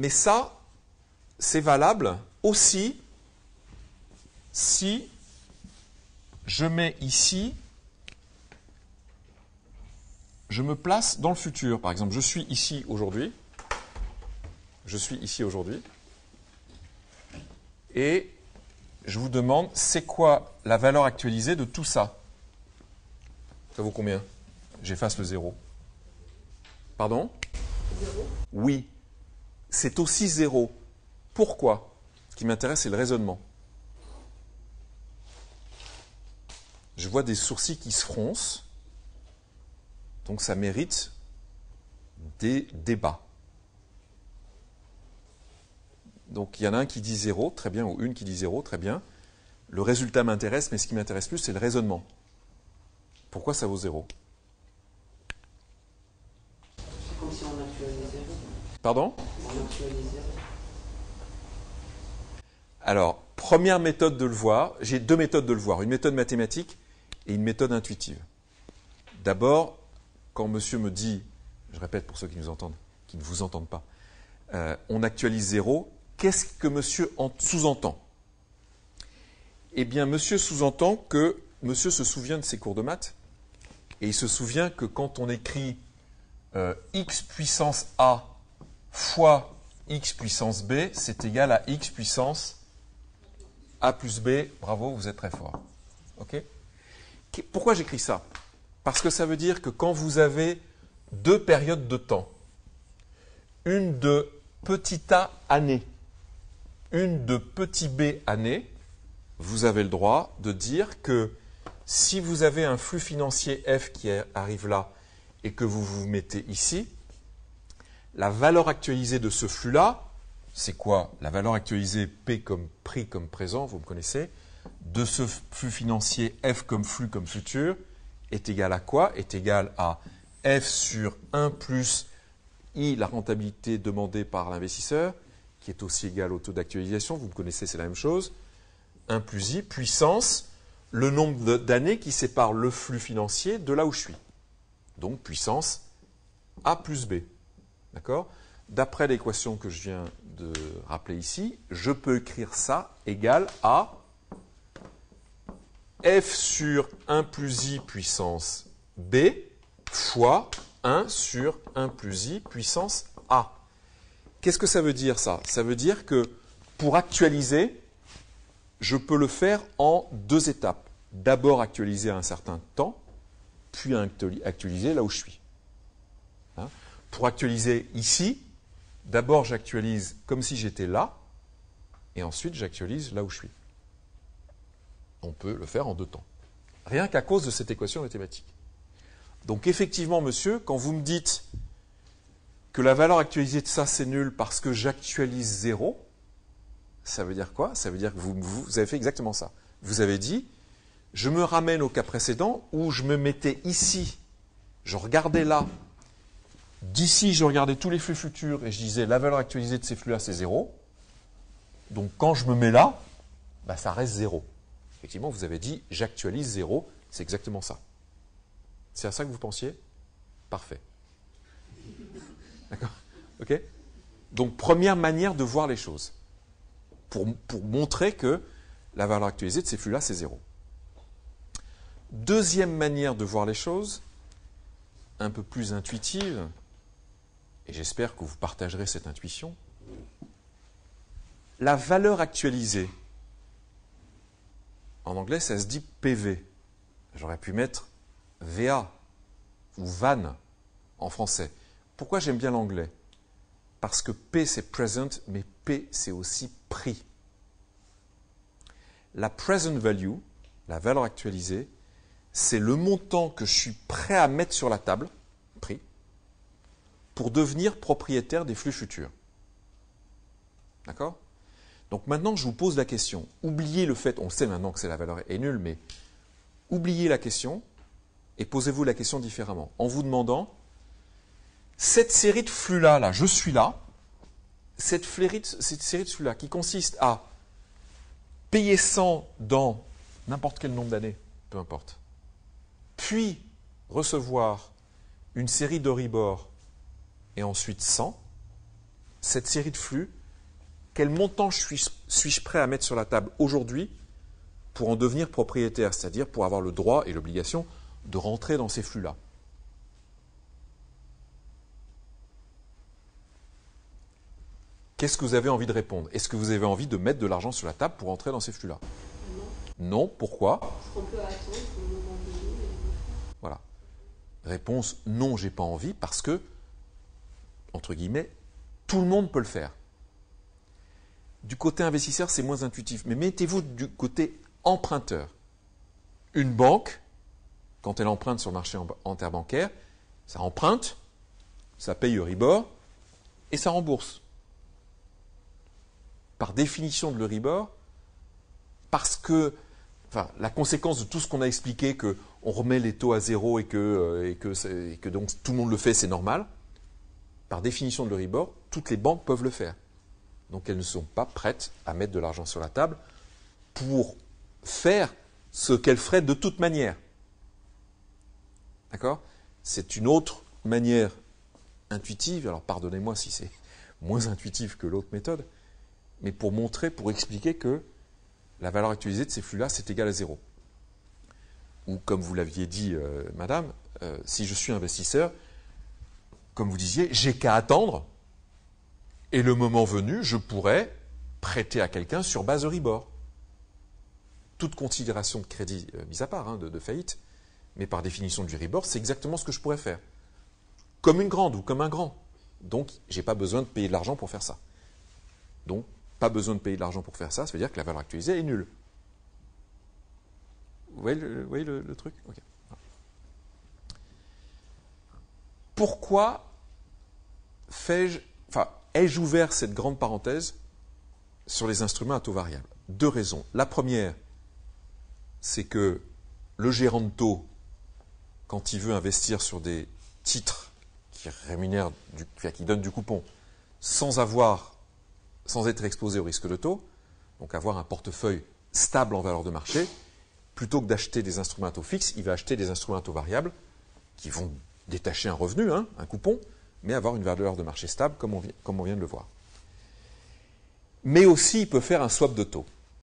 Mais ça, c'est valable aussi si je mets ici, je me place dans le futur. Par exemple, je suis ici aujourd'hui. Et je vous demande, c'est quoi la valeur actualisée de tout ça? Ça vaut combien? J'efface le 0. Pardon? 0. Oui. C'est aussi 0. Pourquoi? Ce qui m'intéresse, c'est le raisonnement. Je vois des sourcils qui se froncent. Donc ça mérite des débats. Donc il y en a un qui dit 0, très bien, ou une qui dit 0, très bien. Le résultat m'intéresse, mais ce qui m'intéresse plus, c'est le raisonnement. Pourquoi ça vaut 0? C'est comme si on actualisait 0. Pardon? On actualisait 0. Alors, première méthode de le voir, j'ai deux méthodes de le voir, une méthode mathématique et une méthode intuitive. D'abord, quand monsieur me dit, je répète pour ceux qui nous entendent, qui ne vous entendent pas, on actualise 0, qu'est-ce que monsieur sous-entend? Eh bien, monsieur sous-entend que monsieur se souvient de ses cours de maths, et il se souvient que quand on écrit x puissance a fois x puissance b, c'est égal à x puissance a plus b. Bravo, vous êtes très fort. Ok? Pourquoi j'écris ça? Parce que ça veut dire que quand vous avez deux périodes de temps, une de petit a année, une de petit b année, vous avez le droit de dire que si vous avez un flux financier F qui arrive là et que vous vous mettez ici, la valeur actualisée de ce flux-là, c'est quoi? La valeur actualisée P comme prix comme présent, vous me connaissez, de ce flux financier F comme flux comme futur, est égal à quoi? Est égal à F sur 1 plus I, la rentabilité demandée par l'investisseur, qui est aussi égal au taux d'actualisation, vous me connaissez, c'est la même chose, 1 plus I, puissance, le nombre d'années qui sépare le flux financier de là où je suis. Donc, puissance A plus B. D'accord? D'après l'équation que je viens de rappeler ici, je peux écrire ça égal à F sur 1 plus I puissance B fois 1 sur 1 plus I puissance A. Qu'est-ce que ça veut dire ça? Ça veut dire que pour actualiser, je peux le faire en deux étapes. D'abord actualiser à un certain temps, puis actualiser là où je suis. Hein? Pour actualiser ici, d'abord j'actualise comme si j'étais là, et ensuite j'actualise là où je suis. On peut le faire en deux temps. Rien qu'à cause de cette équation mathématique. Donc effectivement, monsieur, quand vous me dites que la valeur actualisée de ça, c'est nul parce que j'actualise 0, ça veut dire quoi? Ça veut dire que vous avez fait exactement ça. Vous avez dit, je me ramène au cas précédent où je me mettais ici, je regardais là, d'ici je regardais tous les flux futurs et je disais la valeur actualisée de ces flux-là, c'est 0. Donc quand je me mets là, bah, ça reste 0. Effectivement, vous avez dit j'actualise 0, c'est exactement ça. C'est à ça que vous pensiez? Parfait. D'accord? Ok? Donc, première manière de voir les choses. Pour montrer que la valeur actualisée de ces flux-là, c'est 0. Deuxième manière de voir les choses, un peu plus intuitive, et j'espère que vous partagerez cette intuition, la valeur actualisée, en anglais, ça se dit PV. J'aurais pu mettre VA ou VAN en français. Pourquoi j'aime bien l'anglais? Parce que P, c'est present, mais P, c'est aussi prix. La present value, la valeur actualisée, c'est le montant que je suis prêt à mettre sur la table, prix, pour devenir propriétaire des flux futurs. D'accord? Donc maintenant, je vous pose la question. Oubliez le fait, on sait maintenant que la valeur est nulle, mais oubliez la question et posez-vous la question différemment. En vous demandant, cette série de flux-là, là, je suis là, cette série de flux-là qui consiste à payer 100 dans n'importe quel nombre d'années, peu importe, puis recevoir une série d'Euribor et ensuite 100, cette série de flux, quel montant suis-je prêt à mettre sur la table aujourd'hui pour en devenir propriétaire, c'est-à-dire pour avoir le droit et l'obligation de rentrer dans ces flux-là. Qu'est-ce que vous avez envie de répondre? Est-ce que vous avez envie de mettre de l'argent sur la table pour entrer dans ces flux-là? Non. Pourquoi? Parce qu'on peut attendre pour le moment donné. Voilà. Réponse, non, j'ai pas envie, parce que, entre guillemets, tout le monde peut le faire. Du côté investisseur, c'est moins intuitif. Mais mettez-vous du côté emprunteur. Une banque, quand elle emprunte sur le marché interbancaire, ça emprunte, ça paye Euribor, et ça rembourse. Par définition de l'Euribor, parce que, enfin, la conséquence de tout ce qu'on a expliqué, qu'on remet les taux à zéro et que donc tout le monde le fait, c'est normal, par définition de l'Euribor, toutes les banques peuvent le faire. Donc elles ne sont pas prêtes à mettre de l'argent sur la table pour faire ce qu'elles feraient de toute manière. D'accord? C'est une autre manière intuitive, alors pardonnez-moi si c'est moins intuitif que l'autre méthode, mais pour montrer, pour expliquer que la valeur actualisée de ces flux-là, c'est égal à zéro. Ou comme vous l'aviez dit, madame, si je suis investisseur, comme vous disiez, j'ai qu'à attendre, et le moment venu, je pourrais prêter à quelqu'un sur base Euribor. Toute considération de crédit mise à part, de faillite, mais par définition du Euribor, c'est exactement ce que je pourrais faire. Comme une grande ou comme un grand. Donc, je n'ai pas besoin de payer de l'argent pour faire ça. Donc, pas besoin de payer de l'argent pour faire ça, ça veut dire que la valeur actualisée est nulle. Vous voyez le truc? Okay. Pourquoi ai-je ouvert cette grande parenthèse sur les instruments à taux variable? Deux raisons. La première, c'est que le gérant de taux, quand il veut investir sur des titres qui rémunèrent, qui donnent du coupon, sans être exposé au risque de taux, donc avoir un portefeuille stable en valeur de marché, plutôt que d'acheter des instruments à taux fixe, il va acheter des instruments à taux variable qui vont détacher un revenu, un coupon, mais avoir une valeur de marché stable comme on vient de le voir. Mais aussi, il peut faire un swap de taux.